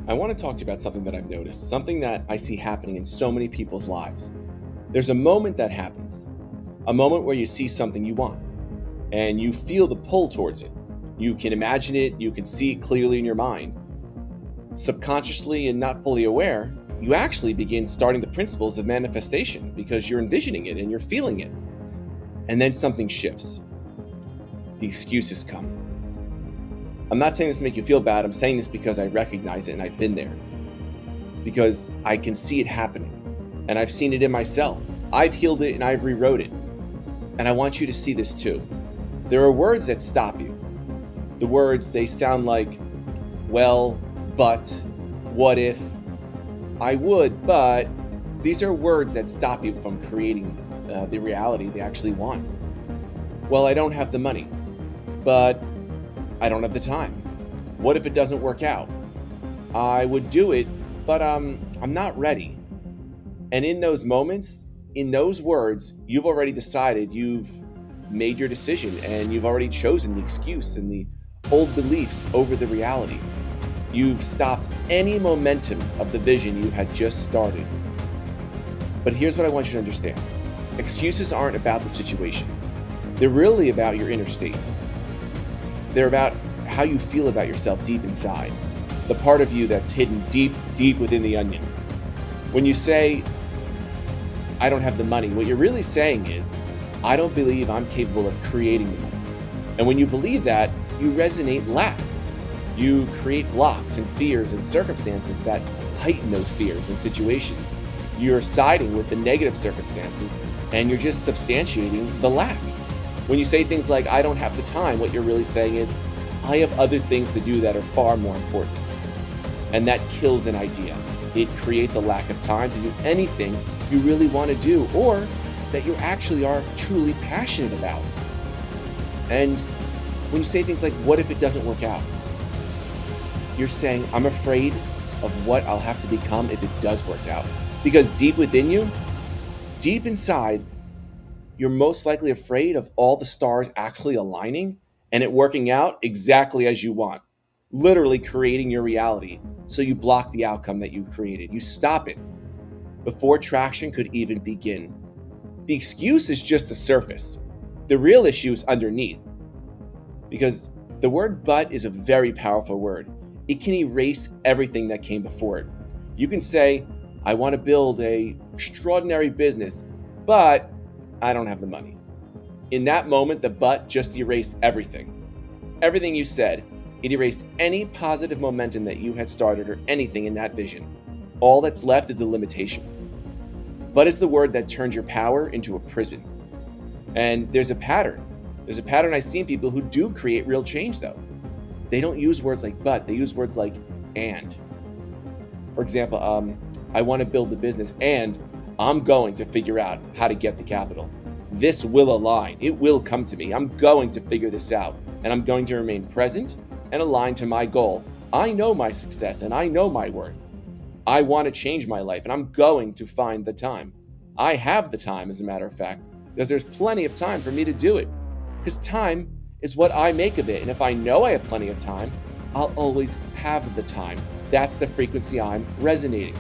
I want to talk to you about something that I've noticed, something that I see happening in so many people's lives. There's a moment that happens, a moment where you see something you want and you feel the pull towards it. You can imagine it, you can see it clearly in your mind. Subconsciously and not fully aware, you actually begin starting the principles of manifestation because you're envisioning it and you're feeling it. And then something shifts. The excuses come. I'm not saying this to make you feel bad. I'm saying this because I recognize it and I've been there. Because I can see it happening. And I've seen it in myself. I've healed it and I've rewrote it. And I want you to see this too. There are words that stop you. The words, they sound like, well, but, what if, I would, but. These are words that stop you from creating the reality they actually want. Well, I don't have the money, but I don't have the time. What if it doesn't work out? I would do it, but I'm not ready. And in those moments, in those words, you've already decided, you've made your decision, and you've already chosen the excuse and the old beliefs over the reality. You've stopped any momentum of the vision you had just started. But here's what I want you to understand. Excuses aren't about the situation. They're really about your inner state. They're about how you feel about yourself deep inside, the part of you that's hidden deep, deep within the onion. When you say, I don't have the money, what you're really saying is, I don't believe I'm capable of creating the money. And when you believe that, you resonate lack. You create blocks and fears and circumstances that heighten those fears and situations. You're siding with the negative circumstances and you're just substantiating the lack. When you say things like, I don't have the time, what you're really saying is, I have other things to do that are far more important. And that kills an idea. It creates a lack of time to do anything you really want to do or that you actually are truly passionate about. And when you say things like, what if it doesn't work out? You're saying, I'm afraid of what I'll have to become if it does work out. Because deep within you, deep inside, you're most likely afraid of all the stars actually aligning and it working out exactly as you want, literally creating your reality. So you block the outcome that you created. You stop it before traction could even begin. The excuse is just the surface. The real issue is underneath. Because the word but is a very powerful word. It can erase everything that came before it. You can say, I want to build an extraordinary business, but I don't have the money. In that moment, the but just erased everything. Everything you said, it erased any positive momentum that you had started or anything in that vision. All that's left is a limitation. But is the word that turns your power into a prison. And there's a pattern. There's a pattern I see in people who do create real change though. They don't use words like but, they use words like and. For example, I want to build a business and I'm going to figure out how to get the capital. This will align. It will come to me. I'm going to figure this out and I'm going to remain present and aligned to my goal. I know my success and I know my worth. I want to change my life and I'm going to find the time. I have the time, as a matter of fact, because there's plenty of time for me to do it. Because time is what I make of it. And if I know I have plenty of time, I'll always have the time. That's the frequency I'm resonating.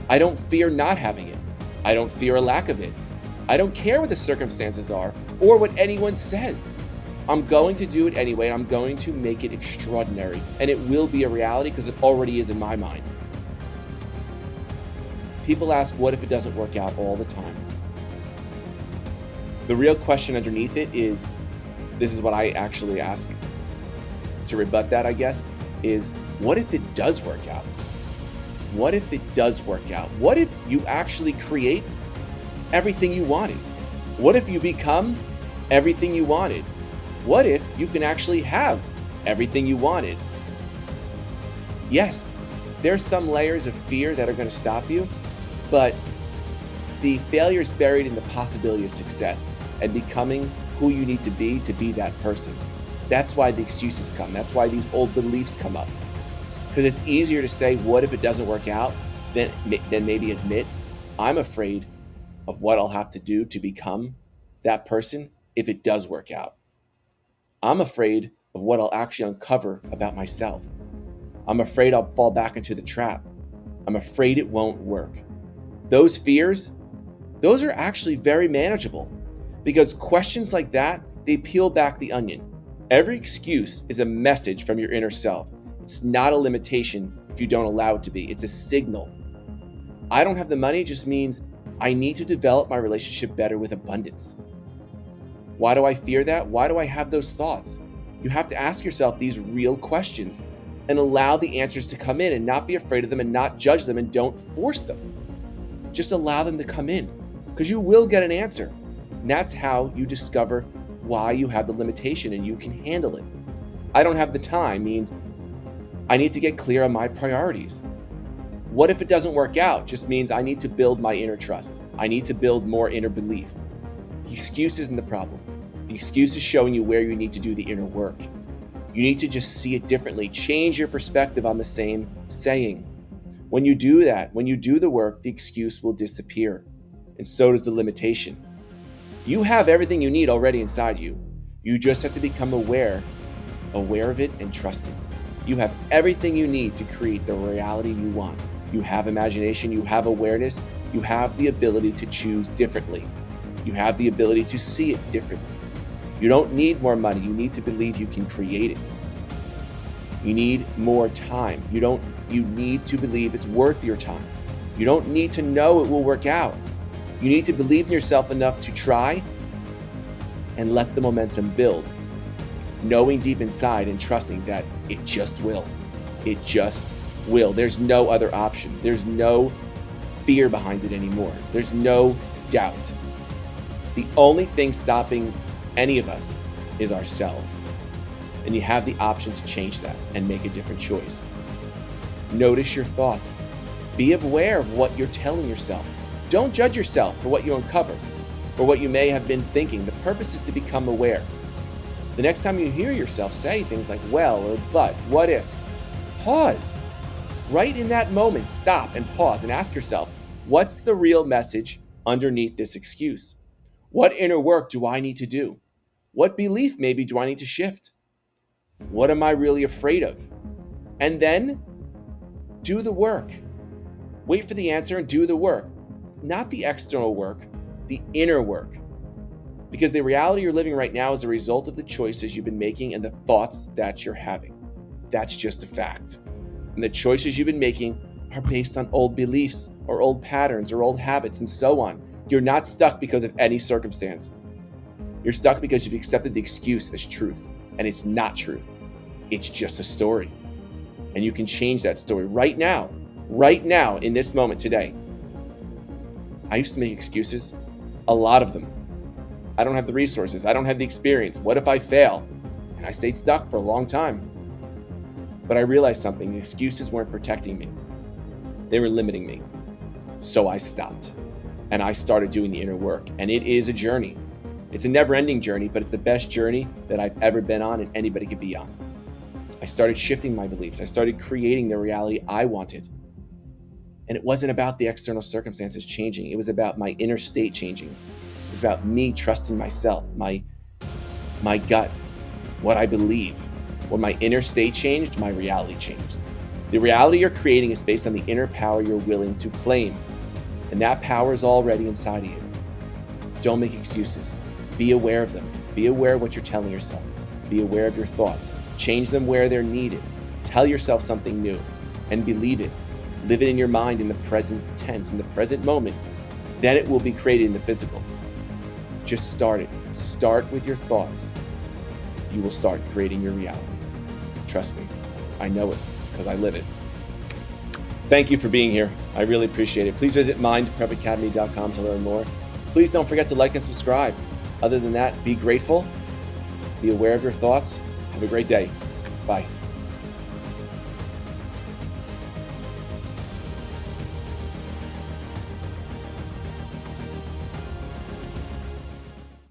I don't fear not having it. I don't fear a lack of it. I don't care what the circumstances are or what anyone says. I'm going to do it anyway. I'm going to make it extraordinary. And it will be a reality because it already is in my mind. People ask, what if it doesn't work out all the time? The real question underneath it is, this is what I actually ask to rebut that, I guess, is what if it does work out? What if it does work out? What if you actually create everything you wanted? What if you become everything you wanted? What if you can actually have everything you wanted? Yes, there's some layers of fear that are going to stop you, but the failure is buried in the possibility of success and becoming who you need to be that person. That's why the excuses come. That's why these old beliefs come up. Because it's easier to say, what if it doesn't work out, than maybe admit, I'm afraid of what I'll have to do to become that person if it does work out. I'm afraid of what I'll actually uncover about myself. I'm afraid I'll fall back into the trap. I'm afraid it won't work. Those fears, those are actually very manageable because questions like that, they peel back the onion. Every excuse is a message from your inner self. It's not a limitation if you don't allow it to be. It's a signal. I don't have the money just means I need to develop my relationship better with abundance. Why do I fear that? Why do I have those thoughts? You have to ask yourself these real questions and allow the answers to come in and not be afraid of them and not judge them and don't force them. Just allow them to come in because you will get an answer. And that's how you discover why you have the limitation and you can handle it. I don't have the time means I need to get clear on my priorities. What if it doesn't work out? Just means I need to build my inner trust. I need to build more inner belief. The excuse isn't the problem. The excuse is showing you where you need to do the inner work. You need to just see it differently. Change your perspective on the same saying. When you do that, when you do the work, the excuse will disappear. And so does the limitation. You have everything you need already inside you. You just have to become aware of it and trust it. You have everything you need to create the reality you want. You have imagination, you have awareness, you have the ability to choose differently. You have the ability to see it differently. You don't need more money, you need to believe you can create it. You need more time. You need to believe it's worth your time. You don't need to know it will work out. You need to believe in yourself enough to try and let the momentum build, knowing deep inside and trusting that it just will. It just will. There's no other option. There's no fear behind it anymore. There's no doubt. The only thing stopping any of us is ourselves. And you have the option to change that and make a different choice. Notice your thoughts. Be aware of what you're telling yourself. Don't judge yourself for what you uncover or what you may have been thinking. The purpose is to become aware. The next time you hear yourself say things like well or but, what if, pause. Right in that moment, stop and pause and ask yourself, what's the real message underneath this excuse? What inner work do I need to do? What belief maybe do I need to shift? What am I really afraid of? And then do the work. Wait for the answer and do the work. Not the external work, the inner work. Because the reality you're living right now is a result of the choices you've been making and the thoughts that you're having. That's just a fact. And the choices you've been making are based on old beliefs or old patterns or old habits and so on. You're not stuck because of any circumstance. You're stuck because you've accepted the excuse as truth. And it's not truth. It's just a story. And you can change that story right now in this moment today. I used to make excuses, a lot of them. I don't have the resources. I don't have the experience. What if I fail? And I stayed stuck for a long time. But I realized something. The excuses weren't protecting me. They were limiting me. So I stopped. And I started doing the inner work. And it is a journey. It's a never-ending journey, but it's the best journey that I've ever been on and anybody could be on. I started shifting my beliefs. I started creating the reality I wanted. And it wasn't about the external circumstances changing. It was about my inner state changing. It was about me trusting myself, my gut, what I believe. When my inner state changed, my reality changed. The reality you're creating is based on the inner power you're willing to claim. And that power is already inside of you. Don't make excuses. Be aware of them. Be aware of what you're telling yourself. Be aware of your thoughts. Change them where they're needed. Tell yourself something new and believe it. Live it in your mind in the present tense, in the present moment. Then it will be created in the physical. Just start it. Start with your thoughts. You will start creating your reality. Trust me, I know it because I live it. Thank you for being here. I really appreciate it. Please visit mindprepacademy.com to learn more. Please don't forget to like and subscribe. Other than that, be grateful, be aware of your thoughts. Have a great day. Bye.